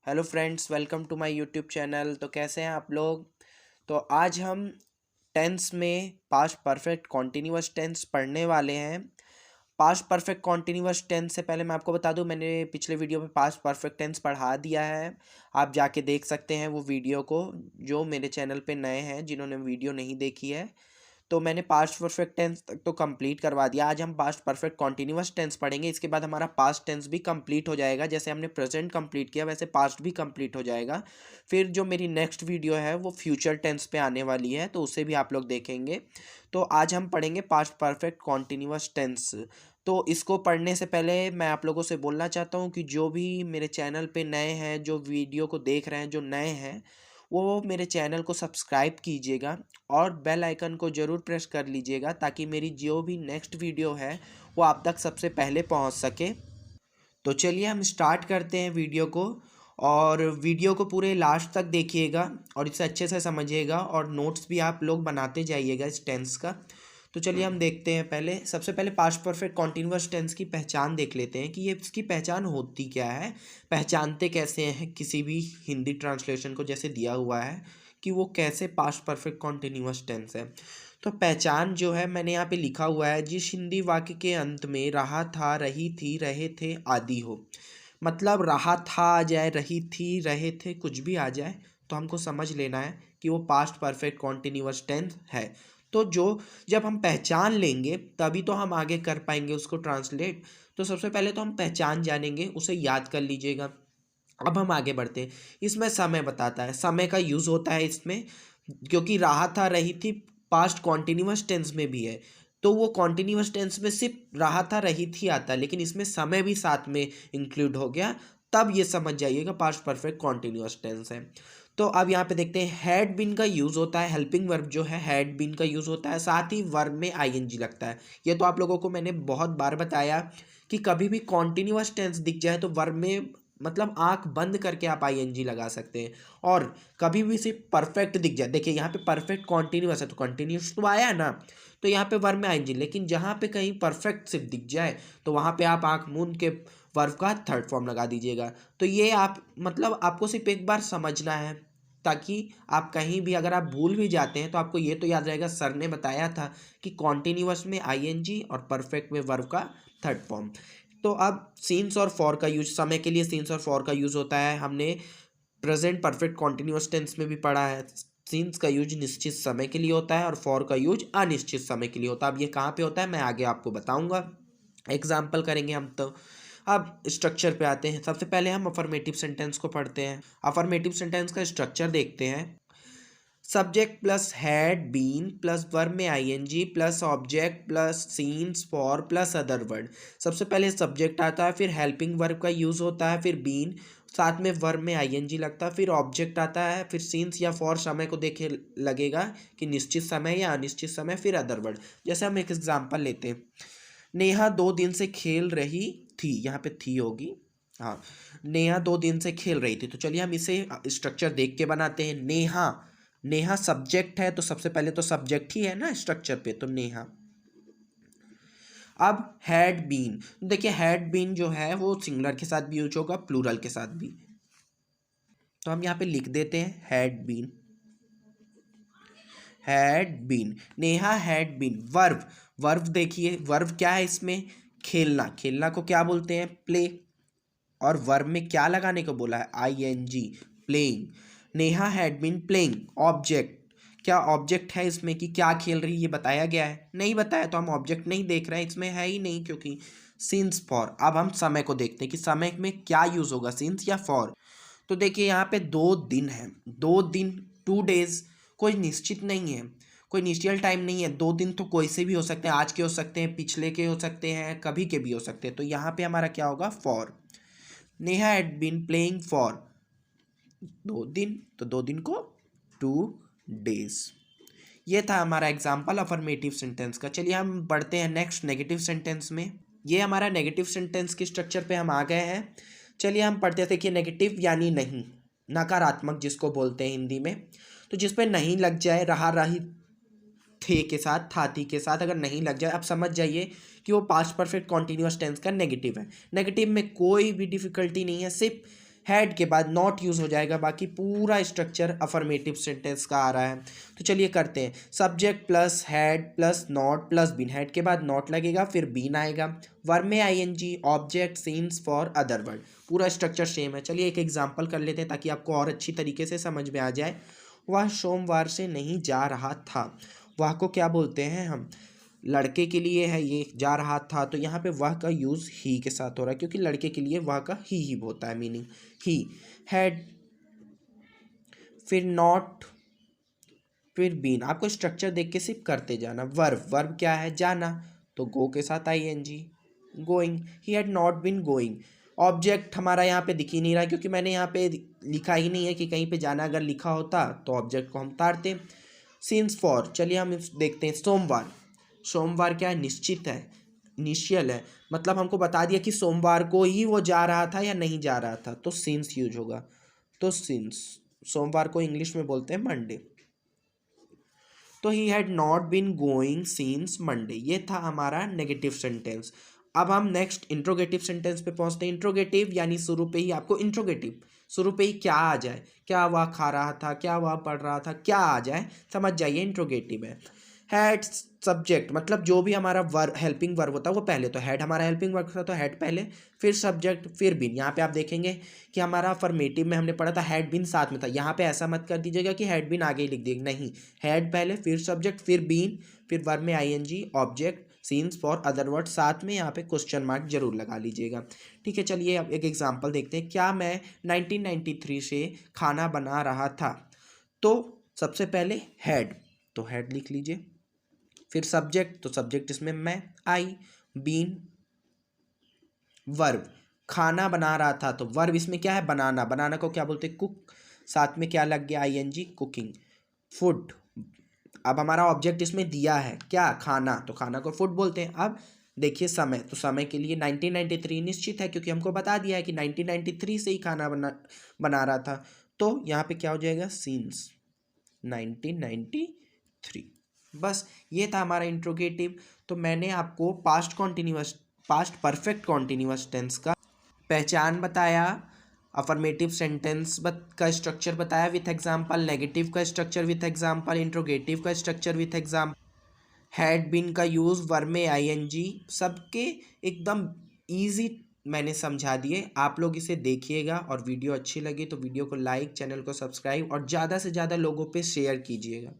Hello friends, welcome to my YouTube channel. तो कैसे हैं आप लोग। तो आज हम टेंस में पास्ट परफेक्ट कॉन्टिन्यूअस टेंस पढ़ने वाले हैं। पास्ट परफेक्ट कॉन्टिन्यूअस टेंस से पहले मैं आपको बता दूं, मैंने पिछले वीडियो में पास्ट परफेक्ट टेंस पढ़ा दिया है। आप जाके देख सकते हैं वो वीडियो को, जो मेरे चैनल पे नए हैं जिन्होंने वीडियो नहीं देखी है। तो मैंने पास्ट परफेक्ट टेंस तक तो कंप्लीट करवा दिया। आज हम पास्ट परफेक्ट कॉन्टिन्यूअस टेंस पढ़ेंगे। इसके बाद हमारा पास्ट टेंस भी कंप्लीट हो जाएगा। जैसे हमने प्रेजेंट कंप्लीट किया वैसे पास्ट भी कंप्लीट हो जाएगा। फिर जो मेरी नेक्स्ट वीडियो है वो फ्यूचर टेंस पे आने वाली है, तो उसे भी आप लोग देखेंगे। तो आज हम पढ़ेंगे पास्ट परफेक्ट कॉन्टिन्यूअस टेंस। तो इसको पढ़ने से पहले मैं आप लोगों से बोलना चाहता हूँ कि जो भी मेरे चैनल पे नए हैं, जो वीडियो को देख रहे हैं, जो नए हैं, वो मेरे चैनल को सब्सक्राइब कीजिएगा और बेल आइकन को ज़रूर प्रेस कर लीजिएगा, ताकि मेरी जो भी नेक्स्ट वीडियो है वो आप तक सबसे पहले पहुंच सके। तो चलिए हम स्टार्ट करते हैं वीडियो को। और वीडियो को पूरे लास्ट तक देखिएगा और इसे अच्छे से समझिएगा, और नोट्स भी आप लोग बनाते जाइएगा इस टेंस का। तो चलिए हम देखते हैं। सबसे पहले पास्ट परफेक्ट कॉन्टिन्यूअस टेंस की पहचान देख लेते हैं कि ये इसकी पहचान होती क्या है, पहचानते कैसे हैं किसी भी हिंदी ट्रांसलेशन को, जैसे दिया हुआ है कि वो कैसे पास्ट परफेक्ट कॉन्टिन्यूअस टेंस है। तो पहचान जो है मैंने यहाँ पे लिखा हुआ है, जिस हिंदी वाक्य के अंत में रहा था, रही थी, रहे थे आदि हो। मतलब रहा था आ जाए, रही थी, रहे थे, कुछ भी आ जाए, तो हमको समझ लेना है कि वो पास्ट परफेक्ट कॉन्टिन्यूअस टेंस है। तो जब हम पहचान लेंगे तभी तो हम आगे कर पाएंगे उसको ट्रांसलेट। तो सबसे पहले तो हम पहचान जानेंगे, उसे याद कर लीजिएगा। अब हम आगे बढ़ते हैं। इसमें समय बताता है, समय का यूज़ होता है इसमें, क्योंकि रहा था, रही थी पास्ट कॉन्टिन्यूअस टेंस में भी है। तो वो कॉन्टिन्यूअस टेंस में सिर्फ रहा था, रही थी आता है, लेकिन इसमें समय भी साथ में इंक्लूड हो गया। तब ये समझ जाइएगा पास्ट परफेक्ट कॉन्टिन्यूअस टेंस है। तो अब यहाँ पे देखते हैं, हैड बीन का यूज़ होता है, हेल्पिंग वर्ब जो है हैड बीन का यूज़ होता है, साथ ही वर्ब में आईएनजी लगता है। ये तो आप लोगों को मैंने बहुत बार बताया कि कभी भी कॉन्टिन्यूअस टेंस दिख जाए तो वर्ब में मतलब आंख बंद करके आप आईएनजी लगा सकते हैं। और कभी भी सिर्फ परफेक्ट दिख जाए, देखिए यहाँ पे परफेक्ट कॉन्टिन्यूअस है तो कॉन्टिन्यूअस तो आया ना, तो यहाँ पे वर्ब में आईएनजी। लेकिन जहाँ पे कहीं परफेक्ट सिर्फ दिख जाए तो वहाँ पे आप आंख मूंद के वर्ब का थर्ड फॉर्म लगा दीजिएगा। तो ये आप मतलब आपको सिर्फ एक बार समझना है, ताकि आप कहीं भी अगर आप भूल भी जाते हैं तो आपको ये तो याद रहेगा, सर ने बताया था कि कॉन्टिन्यूअस में आईएनजी और परफेक्ट में वर्ब का थर्ड फॉर्म। तो अब सीन्स और फॉर का यूज, समय के लिए सीन्स और फॉर का यूज होता है। हमने प्रेजेंट परफेक्ट कॉन्टिन्यूअस टेंस में भी पढ़ा है। सीन्स का यूज निश्चित समय के लिए होता है और फॉर का यूज अनिश्चित समय के लिए होता है। अब ये कहाँ पे होता है मैं आगे आपको बताऊंगा, एग्जाम्पल करेंगे हम। तो अब स्ट्रक्चर पे आते हैं। सबसे पहले हम अफर्मेटिव सेंटेंस को पढ़ते हैं। अफर्मेटिव सेंटेंस का स्ट्रक्चर देखते हैं। Subject plus had been plus verb में ING plus object plus since for plus other word. सबसे पहले सब्जेक्ट आता है, फिर हेल्पिंग वर्ब का यूज होता है, फिर बीन, साथ में वर्ब में आईएनजी लगता है, फिर ऑब्जेक्ट आता है, फिर सीन्स या फॉर समय को देखे लगेगा कि निश्चित समय या अनिश्चित समय, फिर अदर वर्ड। जैसे हम एक एग्जांपल लेते हैं, नेहा 2 दिन से खेल रही थी, यहाँ पे थी होगी, हाँ, नेहा 2 दिन से खेल रही थी। तो चलिए हम इसे स्ट्रक्चर देख के बनाते हैं। नेहा, नेहा सब्जेक्ट है तो सबसे पहले तो सब्जेक्ट ही है ना स्ट्रक्चर पे, तो नेहा। अब हैड बीन, देखिए हैड बीन जो है वो सिंगुलर के साथ भी यूज होगा, प्लूरल के साथ भी। तो हम यहाँ पे लिख देते हैं had been, had been, Neha had been. Verb, verb देखिए वर्ब क्या है इसमें, खेलना, खेलना को क्या बोलते हैं, प्ले। और वर्ब में क्या लगाने को बोला है, I N G, playing. Neha had been playing. Object, क्या ऑब्जेक्ट है इसमें कि क्या खेल रही, ये बताया गया है, नहीं बताया तो हम ऑब्जेक्ट नहीं देख रहे हैं, इसमें है ही नहीं, क्योंकि सिंस फॉर। अब हम समय को देखते हैं कि समय में क्या यूज होगा, सिंस या फॉर। तो देखिए यहाँ पे 2 दिन है, 2 दिन, 2 डेज, कोई निश्चित नहीं है, कोई निश्चित टाइम नहीं है। 2 दिन तो कोई से भी हो सकते हैं, आज के हो सकते हैं, पिछले के हो सकते हैं, कभी के भी हो सकते हैं। तो यहाँ पे हमारा क्या होगा, for. Neha had been playing for 2 दिन, तो 2 दिन को 2 डेज। ये था हमारा एग्जाम्पल अफर्मेटिव सेंटेंस का। चलिए हम बढ़ते हैं नेक्स्ट नेगेटिव सेंटेंस में। ये हमारा नेगेटिव सेंटेंस के स्ट्रक्चर पे हम आ गए हैं। चलिए हम पढ़ते थे कि नेगेटिव यानी नहीं, नकारात्मक जिसको बोलते हैं हिंदी में। तो जिस पे नहीं लग जाए, रहा रही थे के साथ, था थी के साथ अगर नहीं लग जाए, आप समझ जाइए कि वो पास्ट परफेक्ट कॉन्टिन्यूअस टेंस का नेगेटिव है। नेगेटिव में कोई भी डिफिकल्टी नहीं है, सिर्फ हैड के बाद नॉट यूज़ हो जाएगा, बाकी पूरा स्ट्रक्चर अफर्मेटिव सेंटेंस का आ रहा है। तो चलिए करते हैं। Subject plus had plus not plus been, had के बाद नॉट लगेगा फिर बीन आएगा, वर्ब में I N G, object, since for other word, पूरा स्ट्रक्चर सेम है। चलिए एक एग्जांपल कर लेते हैं ताकि आपको और अच्छी तरीके से समझ में आ जाए। वह सोमवार से नहीं जा रहा था, वह को क्या बोलते हैं हम, लड़के के लिए है ये जा रहा था, तो यहाँ पे वह का यूज़ ही के साथ हो रहा है क्योंकि लड़के के लिए वह का ही होता है, मीनिंग ही। हैड, फिर नॉट, फिर बीन। आपको स्ट्रक्चर देख के सिर्फ करते जाना। वर्ब, वर्ब क्या है, जाना, तो गो के साथ I N G, going. He had not been going. Object हमारा यहाँ पे दिख ही नहीं रहा क्योंकि मैंने यहाँ पे लिखा ही नहीं है कि कहीं पे जाना, अगर लिखा होता तो ऑब्जेक्ट को हम उतारते। सीन्स फॉर, चलिए हम देखते हैं। सोमवार, सोमवार क्या है, निश्चित है, इनिशियल है, मतलब हमको बता दिया कि सोमवार को ही वो जा रहा था या नहीं जा रहा था, तो सिंस यूज होगा। तो सिंस, सोमवार को इंग्लिश में बोलते हैं मंडे, तो he had not been going since Monday. ये था हमारा नेगेटिव सेंटेंस। अब हम नेक्स्ट इंट्रोगेटिव सेंटेंस पे पहुंचते हैं। इंट्रोगेटिव यानी शुरू पे ही आपको इंट्रोगेटिव, शुरू पे ही क्या आ जाए, क्या वह खा रहा था, क्या वह पढ़ रहा था, क्या आ जाए, समझ जाइए इंट्रोगेटिव है। हैड सब्जेक्ट, मतलब जो भी हमारा वर्ब, हेल्पिंग वर्ब होता है वो पहले, तो हैड हमारा हेल्पिंग वर्ब था तो हैड पहले, फिर सब्जेक्ट, फिर बीन। यहाँ पे आप देखेंगे कि हमारा अफर्मेटिव में हमने पढ़ा था हैड बीन साथ में था, यहाँ पे ऐसा मत कर दीजिएगा कि हैड बीन आगे ही लिख दीजिएगा, नहीं, हैड पहले, फिर सब्जेक्ट, फिर बीन, फिर वर्ब में I N G, object, since for other word, साथ में यहाँ पे क्वेश्चन मार्क जरूर लगा लीजिएगा। ठीक है, चलिए अब एक एग्जांपल देखते हैं। क्या मैं 1993 से खाना बना रहा था, तो सबसे पहले हैड, तो हैड लिख लीजिए, फिर सब्जेक्ट, तो सब्जेक्ट इसमें मैं, आई, बीन, वर्ब, खाना बना रहा था, तो वर्ब इसमें क्या है, बनाना, बनाना को क्या बोलते हैं, कुक, साथ में क्या लग गया, आईएनजी, कुकिंग। फूड, अब हमारा ऑब्जेक्ट इसमें दिया है क्या, खाना, तो खाना को फूड बोलते हैं। अब देखिए समय, तो समय के लिए 1993 निश्चित है क्योंकि हमको बता दिया है कि 1993 से ही खाना बना रहा था, तो यहाँ पे क्या हो जाएगा, सीन्स 1993। बस ये था हमारा इंट्रोगेटिव। तो मैंने आपको past continuous, past perfect continuous tense का पहचान बताया, अफर्मेटिव सेंटेंस का स्ट्रक्चर बताया विथ एग्जांपल, नेगेटिव का स्ट्रक्चर विथ एग्जांपल, इंट्रोगेटिव का structure with example, had been का यूज़, वर्ब में आईएनजी, सबके एकदम इजी मैंने समझा दिए। आप लोग इसे देखिएगा और वीडियो अच्छी लगी तो वीडियो को लाइक, चैनल को सब्सक्राइब और ज़्यादा से ज़्यादा लोगों पे शेयर कीजिएगा।